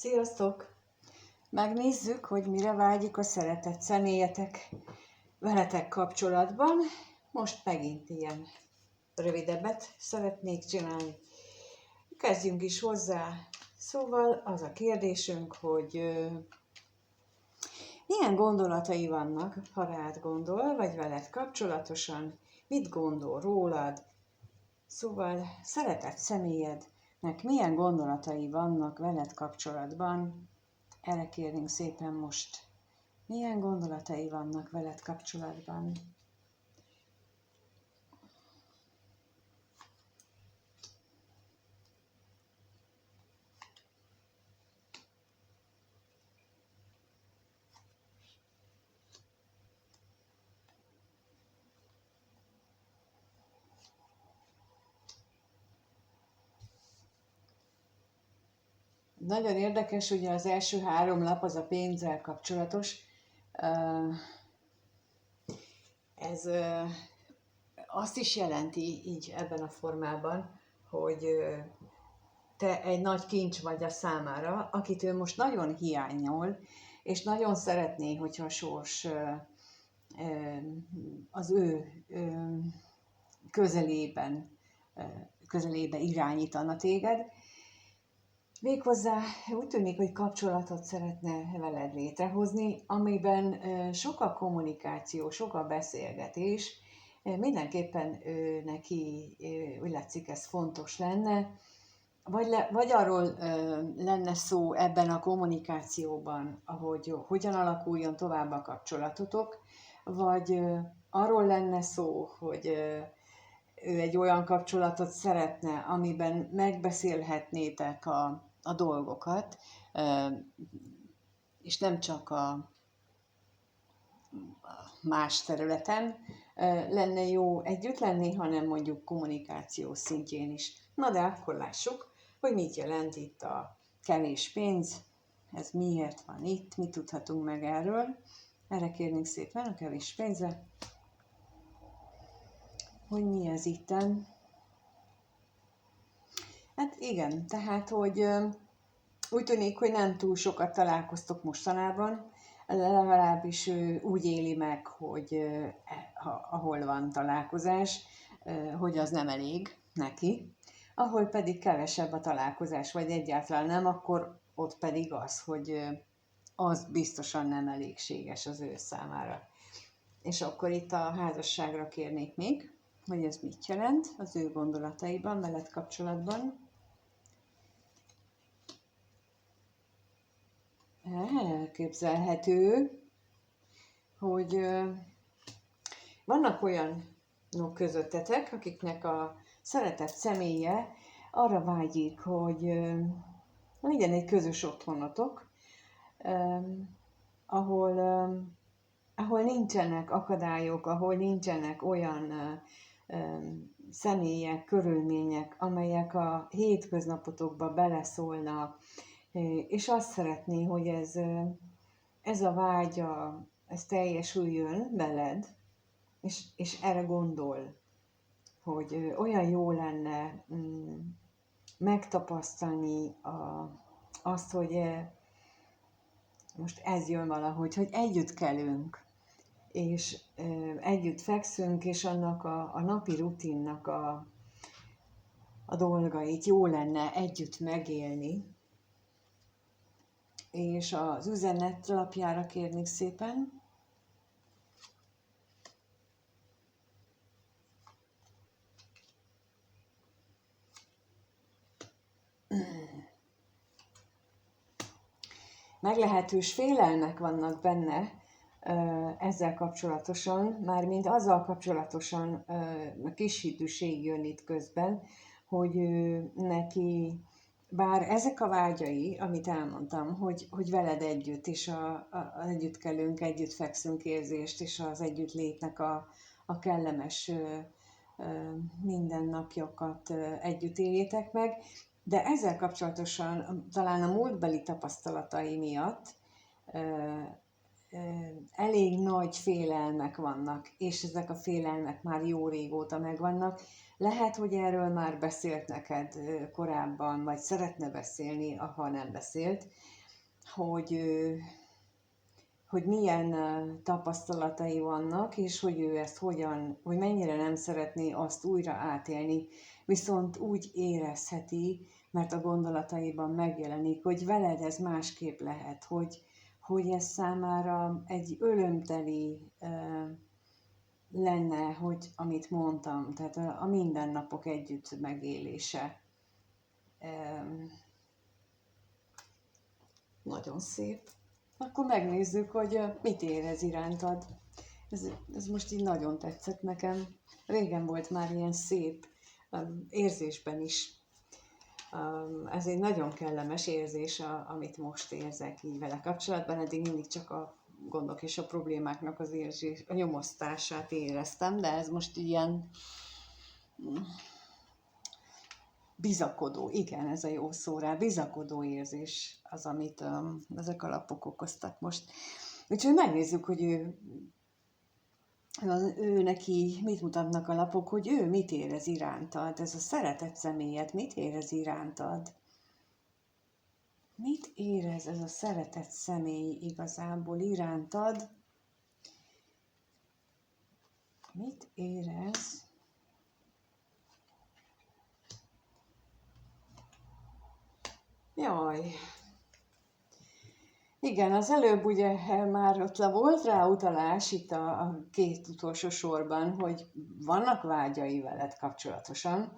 Sziasztok! Megnézzük, hogy mire vágyik a szeretett személyetek veletek kapcsolatban. Most megint ilyen rövidebbet szeretnék csinálni. Kezdjünk is hozzá. Szóval az a kérdésünk, hogy milyen gondolatai vannak, ha rád gondol, vagy veled kapcsolatosan, mit gondol rólad. Szóval szeretett személyednek milyen gondolatai vannak veled kapcsolatban. Erre kérnénk szépen most. Milyen gondolatai vannak veled kapcsolatban? Nagyon érdekes, ugye az első 3 lap az a pénzzel kapcsolatos. Ez azt is jelenti így ebben a formában, hogy te egy nagy kincs vagy a számára, akit ő most nagyon hiányol, és nagyon szeretné, hogyha a sors az ő közelébe irányítana téged. Méghozzá úgy tűnik, hogy kapcsolatot szeretne veled létrehozni, amiben sok a kommunikáció, sok a beszélgetés. Mindenképpen neki úgy látszik, ez fontos lenne. Vagy arról lenne szó ebben a kommunikációban, hogy hogyan alakuljon tovább a kapcsolatotok, vagy arról lenne szó, hogy ő egy olyan kapcsolatot szeretne, amiben megbeszélhetnétek a dolgokat, és nem csak a más területen lenne jó együtt lenni, hanem mondjuk kommunikáció szintjén is. Na de akkor lássuk, hogy mit jelent itt a kevés pénz, ez miért van itt, mit tudhatunk meg erről. Erre kérnénk szépen a kevés pénzre, hogy mi ez itten. Hát igen, tehát, hogy úgy tűnik, hogy nem túl sokat találkoztok mostanában, legalábbis úgy éli meg, hogy ahol van találkozás, hogy az nem elég neki, ahol pedig kevesebb a találkozás, vagy egyáltalán nem, akkor ott pedig az, hogy az biztosan nem elégséges az ő számára. És akkor itt a házasságra kérnék még, hogy ez mit jelent az ő gondolataiban, veled kapcsolatban. Elképzelhető, hogy vannak olyanok közöttetek, akiknek a szeretett személye arra vágyik, hogy legyen egy közös otthonotok, ahol nincsenek akadályok, ahol nincsenek olyan személyek, körülmények, amelyek a hétköznapotokba beleszólnak, és azt szeretné, hogy ez a vágya, ez teljesüljön veled, és erre gondol, hogy olyan jó lenne megtapasztalni azt, hogy most ez jön valahogy, hogy együtt kelünk, és együtt fekszünk, és annak a napi rutinnak a dolgait jó lenne együtt megélni. És az üzenet lapjára kérnék szépen. Meglehetős félelmek vannak benne ezzel kapcsolatosan, mármint azzal kapcsolatosan a kishitűség jön itt közben, hogy neki, bár ezek a vágyai, amit elmondtam, hogy veled együtt, és együtt kelünk, együtt fekszünk érzést, és az együttlétnek a kellemes mindennapjokat együtt éljétek meg, de ezzel kapcsolatosan talán a múltbeli tapasztalatai miatt elég nagy félelmek vannak, és ezek a félelmek már jó régóta megvannak, Lehet, hogy erről már beszélt neked korábban, vagy szeretne beszélni, ha nem beszélt, hogy, hogy milyen tapasztalatai vannak, és hogy ő ezt hogyan, hogy mennyire nem szeretné azt újra átélni, viszont úgy érezheti, mert a gondolataiban megjelenik, hogy veled ez másképp lehet, hogy ez számára egy örömteli lenne, hogy amit mondtam, tehát a mindennapok együtt megélése. Nagyon szép. Akkor megnézzük, hogy mit érez irántad. Ez most így nagyon tetszett nekem. Régen volt már ilyen szép érzésben is. Ez egy nagyon kellemes érzés, amit most érzek így vele kapcsolatban. Eddig mindig csak a gondok és a problémáknak az érzés, a nyomosztását éreztem, de ez most ilyen bizakodó, igen, ez a jó szó rá, bizakodó érzés az, amit ezek a lapok okoztak most. Úgyhogy megnézzük, hogy ő neki mit mutatnak a lapok, hogy ő mit érez irántad, ez a szeretett személyed mit érez irántad. Mit érez ez a szeretett személy igazából irántad? Mit érez? Jaj. Igen, az előbb ugye már ott volt rá utalás itt a két utolsó sorban, hogy vannak vágyai veled kapcsolatosan,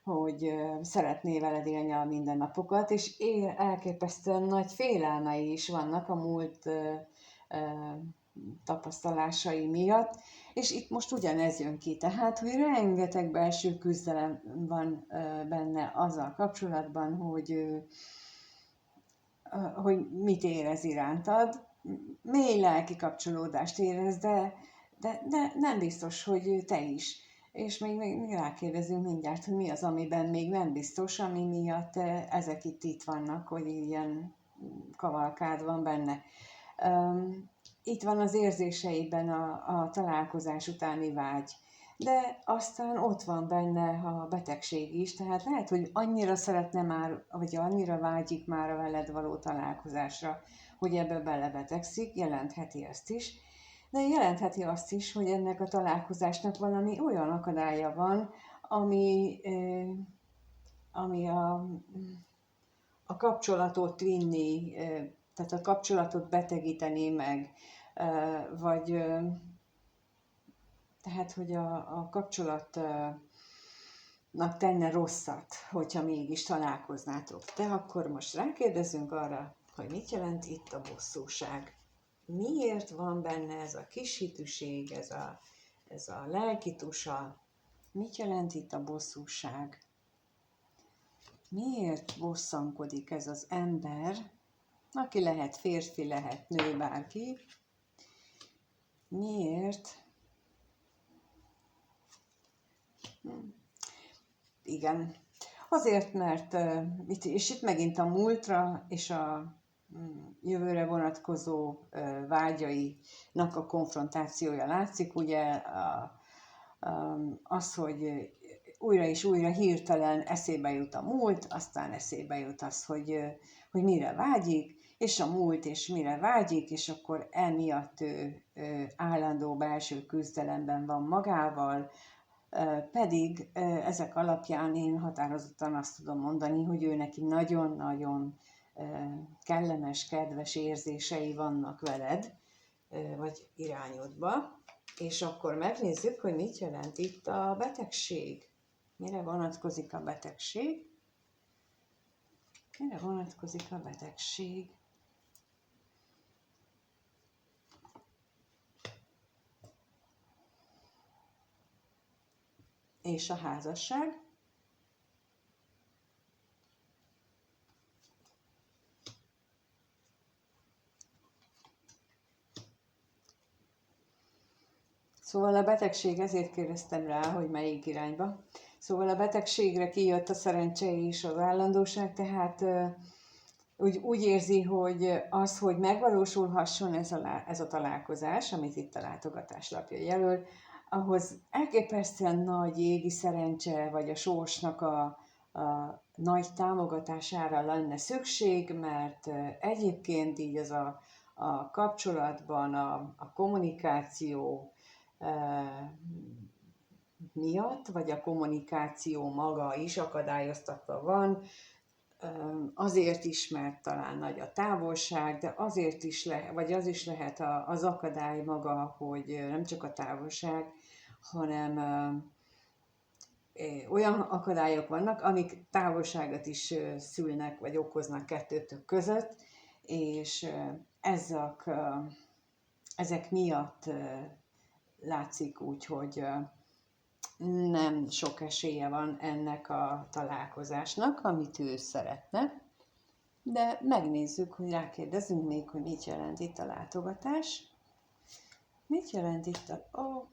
hogy szeretné veled élni a mindennapokat, és elképesztően nagy félelmei is vannak a múlt tapasztalásai miatt, és itt most ugyanez jön ki, tehát, hogy rengeteg belső küzdelem van benne azzal kapcsolatban, hogy mit érez irántad, mély lelki kapcsolódást érez, de nem biztos, hogy te is. És még rákérdezünk mindjárt, hogy mi az, amiben még nem biztos, ami miatt ezek itt vannak, hogy ilyen kavalkád van benne. Itt van az érzéseiben a találkozás utáni vágy, de aztán ott van benne a betegség is, tehát lehet, hogy annyira szeretne már, vagy annyira vágyik már a veled való találkozásra, hogy ebbe belebetegszik, jelentheti ezt is, de jelentheti azt is, hogy ennek a találkozásnak valami olyan akadálya van, ami a kapcsolatot vinni, tehát a kapcsolatot betegíteni meg, vagy tehát, hogy a kapcsolatnak tenne rosszat, hogyha mégis találkoznátok. De akkor most rákérdezünk arra, hogy mit jelent itt a bosszúság. Miért van benne ez a kis hitűség, ez a lelki tusa? Mit jelent itt a bosszúság? Miért bosszankodik ez az ember, aki lehet férfi, lehet nő, bárki? Miért? Igen. Azért, mert itt megint a múltra és a jövőre vonatkozó vágyainak a konfrontációja látszik, ugye az, hogy újra és újra hirtelen eszébe jut a múlt, aztán eszébe jut az, hogy mire vágyik, és a múlt, és mire vágyik, és akkor emiatt ő állandó belső küzdelemben van magával, pedig ezek alapján én határozottan azt tudom mondani, hogy ő neki nagyon-nagyon kellemes, kedves érzései vannak veled, vagy irányodba, és akkor megnézzük, hogy mit jelent itt a betegség. Mire vonatkozik a betegség? Mire vonatkozik a betegség? És a házasság? Szóval a betegség, ezért kérdeztem rá, hogy melyik irányba. Szóval a betegségre kijött a szerencse és az állandóság, tehát úgy érzi, hogy az, hogy megvalósulhasson ez a találkozás, amit itt a látogatás lapja jelöl, ahhoz elképesztően nagy égi szerencse, vagy a sorsnak a nagy támogatására lenne szükség, mert egyébként így az a kapcsolatban a kommunikáció miatt, vagy a kommunikáció maga is akadályoztatva van, azért is, mert talán nagy a távolság, de azért is vagy az is lehet az akadály maga, hogy nem csak a távolság, hanem olyan akadályok vannak, amik távolságot is szülnek, vagy okoznak kettőtök között, és ezek miatt látszik úgy, hogy nem sok esélye van ennek a találkozásnak, amit ő szeretne, de megnézzük, hogy rákérdezünk még, hogy mit jelent itt a látogatás. Mit jelent itt a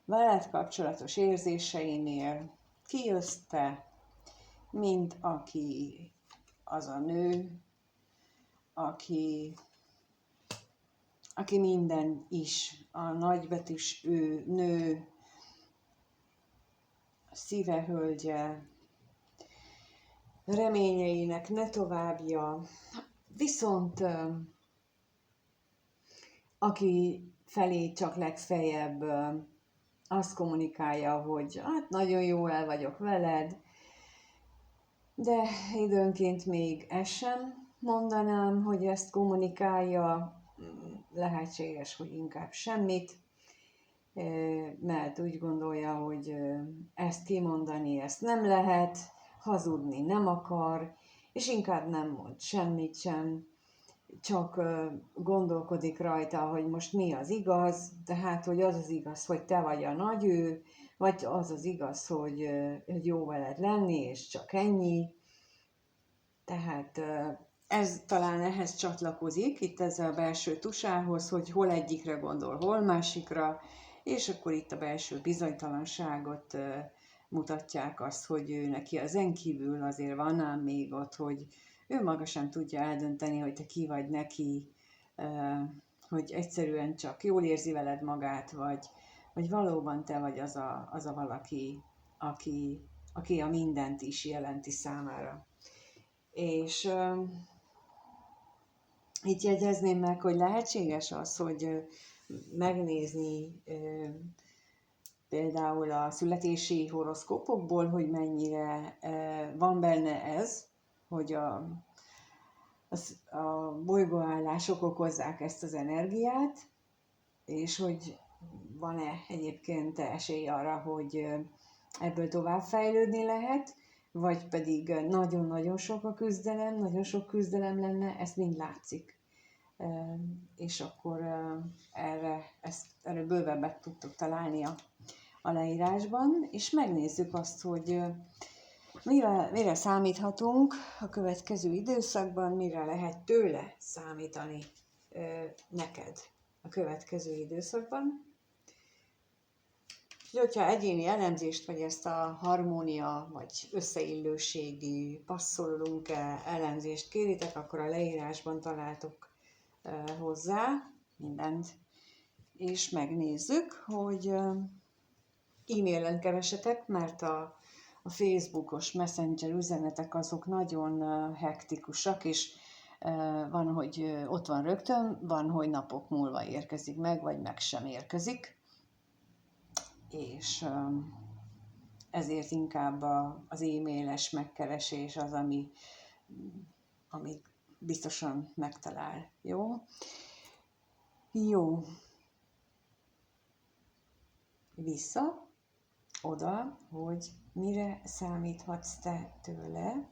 veled kapcsolatos érzéseinél kijössz te, mint aki az a nő, aki minden is, a nagybetűs ő, nő, szíve hölgye, reményeinek ne továbbja, viszont aki felé csak legfeljebb azt kommunikálja, hogy hát nagyon jó el vagyok veled, de időnként még ezt sem mondanám, hogy ezt kommunikálja, lehetséges, hogy inkább semmit, mert úgy gondolja, hogy ezt kimondani, ezt nem lehet, hazudni nem akar, és inkább nem mond semmit sem, csak gondolkodik rajta, hogy most mi az igaz, tehát, hogy az az igaz, hogy te vagy a nagy ő, vagy az az igaz, hogy jó veled lenni, és csak ennyi. Tehát ez talán ehhez csatlakozik, itt ez a belső tusához, hogy hol egyikre gondol, hol másikra, és akkor itt a belső bizonytalanságot mutatják azt, hogy ő neki ezen kívül azért van ám még ott, hogy ő maga sem tudja eldönteni, hogy te ki vagy neki, hogy egyszerűen csak jól érzi veled magát, vagy valóban te vagy az a valaki, aki a mindent is jelenti számára. És itt jegyezném meg, hogy lehetséges az, hogy megnézni például a születési horoszkópokból, hogy mennyire van benne ez, hogy a bolygóállások okozzák ezt az energiát, és hogy van-e egyébként esély arra, hogy ebből továbbfejlődni lehet, vagy pedig nagyon-nagyon sok a küzdelem, nagyon sok küzdelem lenne, ez mind látszik. És akkor erről bővebbet tudtok találni a leírásban, és megnézzük azt, hogy mire számíthatunk a következő időszakban, mire lehet tőle számítani neked a következő időszakban. Hogyha egyéni elemzést, vagy ezt a harmónia, vagy összeillőségi, passzolunk-e elemzést kéritek, akkor a leírásban találtok hozzá mindent. És megnézzük, hogy e-mailen keresetek, mert a Facebookos Messenger üzenetek azok nagyon hektikusak, és van, hogy ott van rögtön, van, hogy napok múlva érkezik meg, vagy meg sem érkezik. És ezért inkább az e-mailes megkeresés az, ami biztosan megtalál. Jó? Jó. Vissza oda, hogy mire számíthatsz te tőle.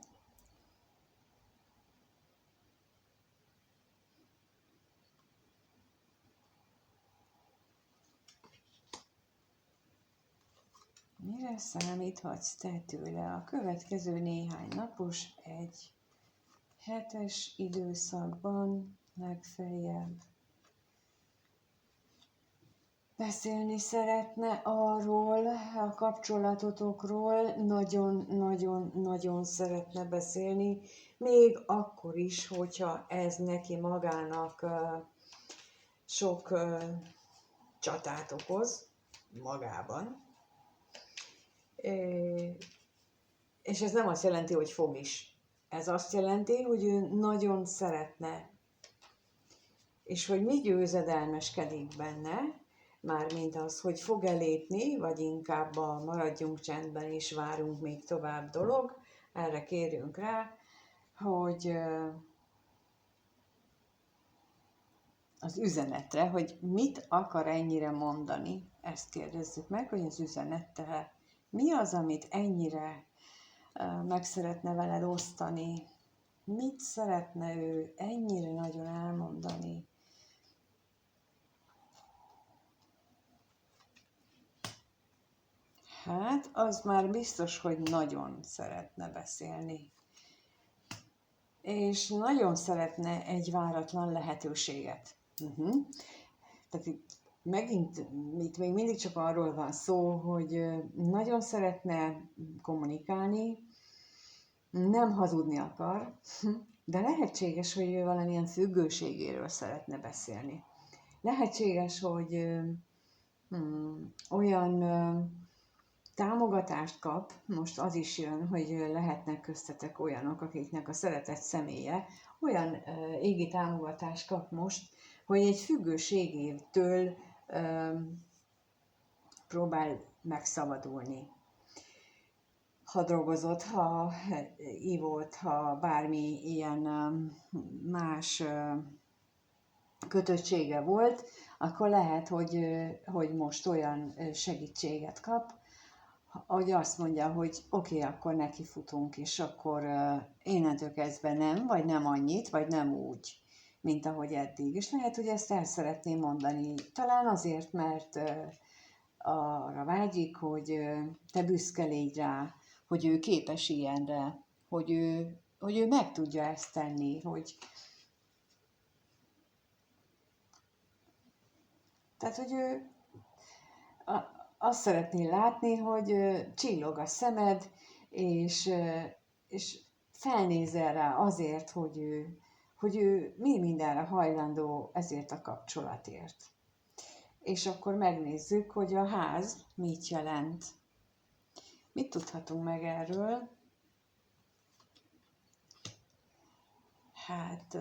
Mire számíthatsz te tőle a következő néhány napos, egy hetes időszakban legfeljebb? Beszélni szeretne arról, a kapcsolatotokról, nagyon-nagyon-nagyon szeretne beszélni, még akkor is, hogyha ez neki magának sok csatát okoz, magában. És ez nem azt jelenti, hogy fog is. Ez azt jelenti, hogy ő nagyon szeretne. És hogy mi győzedelmeskedik benne, mármint az, hogy fog-e lépni, vagy inkább maradjunk csendben és várunk még tovább dolog, erre kérjünk rá, hogy az üzenetre, hogy mit akar ennyire mondani, ezt kérdezzük meg, hogy az üzenettel mi az, amit ennyire meg szeretne veled osztani, mit szeretne ő ennyire nagyon elmondani. Hát, az már biztos, hogy nagyon szeretne beszélni. És nagyon szeretne egy váratlan lehetőséget. Tehát itt még mindig csak arról van szó, hogy nagyon szeretne kommunikálni, nem hazudni akar, de lehetséges, hogy ő valamilyen függőségéről szeretne beszélni. Lehetséges, hogy olyan támogatást kap, most az is jön, hogy lehetnek köztetek olyanok, akiknek a szeretett személye olyan égi támogatást kap most, hogy egy függőségétől próbál megszabadulni. Ha drogozott, ha ivott, ha bármi ilyen más kötöttsége volt, akkor lehet, hogy most olyan segítséget kap, hogy azt mondja, hogy oké, akkor nekifutunk, és akkor innentől kezdve nem, vagy nem annyit, vagy nem úgy, mint ahogy eddig. És lehet, hogy ezt el szeretném mondani. Talán azért, mert arra vágyik, hogy te büszke légy rá, hogy ő képes ilyenre, hogy ő meg tudja ezt tenni, tehát, hogy ő azt szeretné látni, hogy csillog a szemed, és felnézel rá azért, hogy ő mi mindenre hajlandó ezért a kapcsolatért. És akkor megnézzük, hogy a ház mit jelent. Mit tudhatunk meg erről? Hát...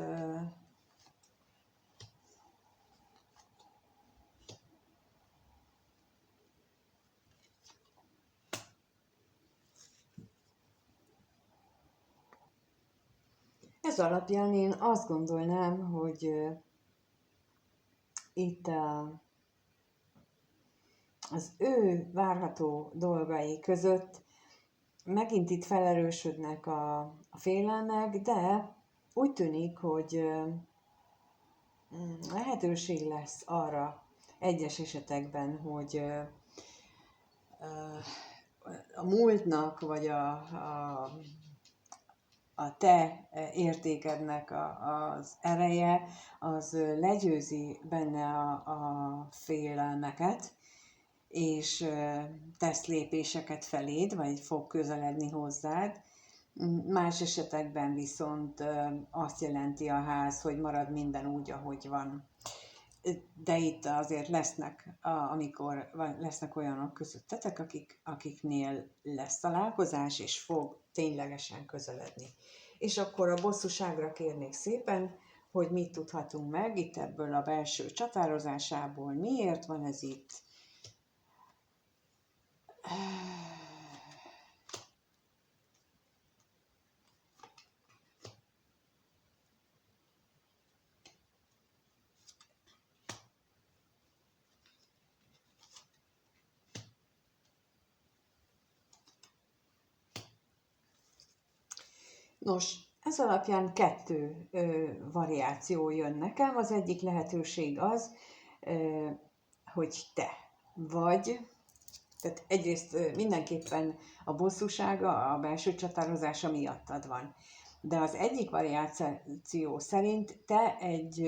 Ez alapján én azt gondolnám, hogy itt az ő várható dolgai között megint itt felerősödnek a félelmek, de úgy tűnik, hogy lehetőség lesz arra egyes esetekben, hogy a múltnak, vagy a te értékednek az ereje, az legyőzi benne a félelmeket, és tesz lépéseket feléd, vagy fog közeledni hozzád. Más esetekben viszont azt jelenti a ház, hogy marad minden úgy, ahogy van. De itt azért lesznek olyanok közöttetek, akiknél lesz találkozás, és fog ténylegesen közeledni. És akkor a bosszúságra kérnék szépen, hogy mit tudhatunk meg itt ebből a belső csatározásából, miért van ez itt. Nos, ez alapján 2 variáció jön nekem. Az egyik lehetőség az, hogy te vagy, tehát egyrészt mindenképpen a bosszúsága, a belső csatározása miattad van. De az egyik variáció szerint te egy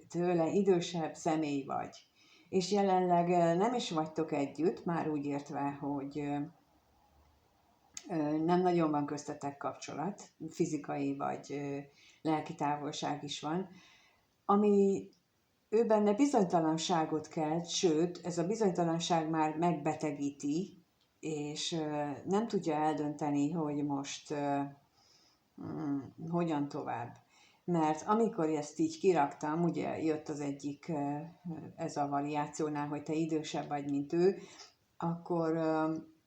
tőle idősebb személy vagy. És jelenleg nem is vagytok együtt, már úgy értve, hogy nem nagyon van köztetek kapcsolat, fizikai vagy lelki távolság is van, ami ő benne bizonytalanságot kelt, sőt, ez a bizonytalanság már megbetegíti, és nem tudja eldönteni, hogy most hogyan tovább. Mert amikor ezt így kiraktam, ugye jött az egyik, ez a variációnál, hogy te idősebb vagy, mint ő, akkor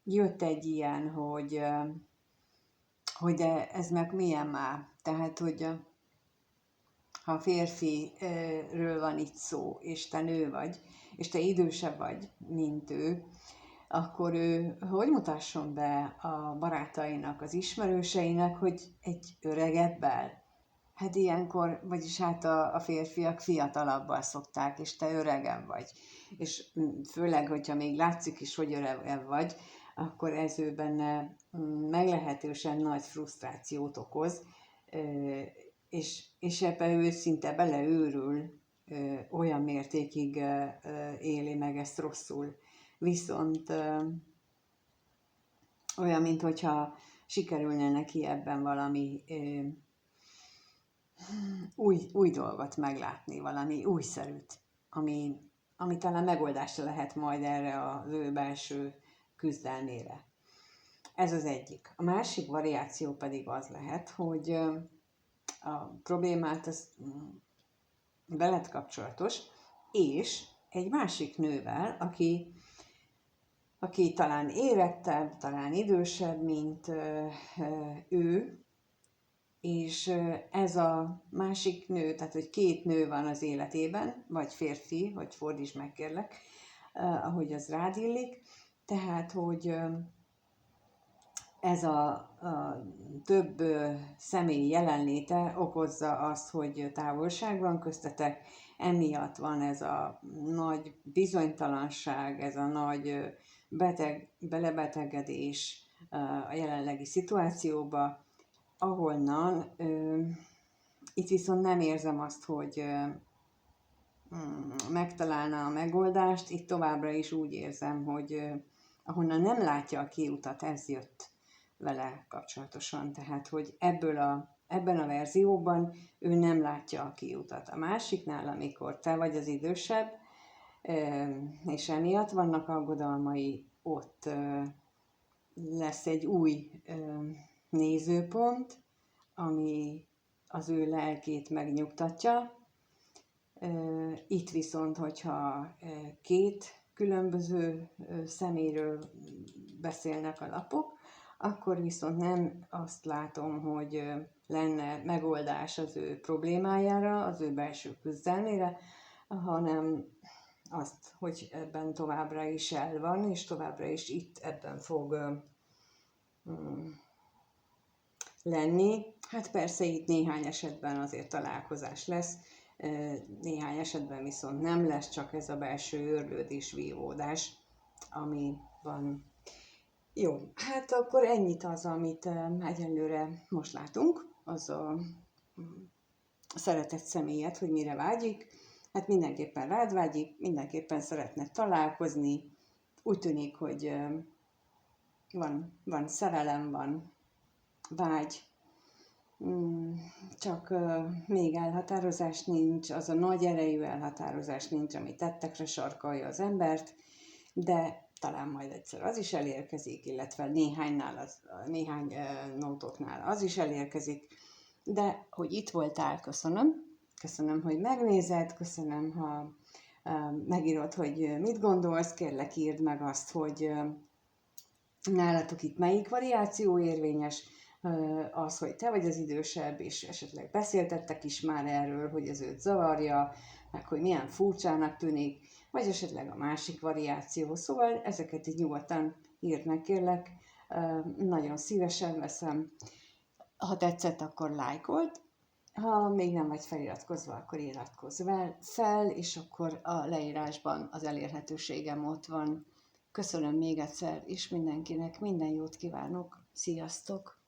jött egy ilyen, hogy de ez meg milyen már. Tehát, hogy ha férfiről van itt szó, és te nő vagy, és te idősebb vagy, mint ő, akkor ő hogy mutasson be a barátainak, az ismerőseinek, hogy egy öregebbel? Hát ilyenkor, vagyis hát a férfiak fiatalabbal szokták, és te öregen vagy. És főleg, hogyha még látszik is, hogy öreg vagy, akkor ez ő benne meglehetősen nagy frusztrációt okoz, és ebbe ő szinte beleőrül, olyan mértékig éli meg ezt rosszul. Viszont olyan, mintha sikerülne neki ebben valami új dolgot meglátni, valami újszerűt, ami talán megoldása lehet majd erre az ő belső küzdelmére. Ez az egyik. A másik variáció pedig az lehet, hogy a problémát az veled kapcsolatos, és egy másik nővel, aki talán érettebb, talán idősebb, mint ő, és ez a másik nő, tehát hogy két nő van az életében, vagy férfi, vagy fordítsd meg kérlek, ahogy az rád illik, tehát hogy ez a több személy jelenléte okozza azt, hogy távolság van köztetek, emiatt van ez a nagy bizonytalanság, ez a nagy belebetegedés a jelenlegi szituációba, ahonnan itt viszont nem érzem azt, hogy megtalálna a megoldást, itt továbbra is úgy érzem, hogy ahonnan nem látja a kiutat, ez jött vele kapcsolatosan, tehát hogy ebben a verzióban ő nem látja a kiutat. A másiknál, amikor te vagy az idősebb, és emiatt vannak aggodalmai, ott lesz egy új nézőpont, ami az ő lelkét megnyugtatja. Itt viszont, hogyha két különböző szeméről beszélnek a lapok, akkor viszont nem azt látom, hogy lenne megoldás az ő problémájára, az ő belső küzdelmére, hanem azt, hogy ebben továbbra is el van, és továbbra is itt ebben fog lenni. Hát persze itt néhány esetben azért találkozás lesz, néhány esetben viszont nem lesz, csak ez a belső őrlődés, vívódás, ami van. Jó, hát akkor ennyit az, amit egyelőre most látunk, az a szeretett személyet, hogy mire vágyik. Hát mindenképpen rád vágyik, mindenképpen szeretne találkozni. Úgy tűnik, hogy van szerelem, van vágy, csak még elhatározás nincs, az a nagy erejű elhatározás nincs, ami tettekre sarkalja az embert, de talán majd egyszer az is elérkezik, illetve néhány nótoknál az is elérkezik, de hogy itt voltál, köszönöm, hogy megnézed, köszönöm, ha megírod, hogy mit gondolsz, kérlek írd meg azt, hogy nálatok itt melyik variáció érvényes, az, hogy te vagy az idősebb, és esetleg beszéltettek is már erről, hogy ez őt zavarja, meg hogy milyen furcsának tűnik, vagy esetleg a másik variáció. Szóval ezeket így nyugodtan írd meg, kérlek, nagyon szívesen veszem. Ha tetszett, akkor lájkold, ha még nem vagy feliratkozva, akkor iratkozz fel, és akkor a leírásban az elérhetőségem ott van. Köszönöm még egyszer, és mindenkinek minden jót kívánok. Sziasztok!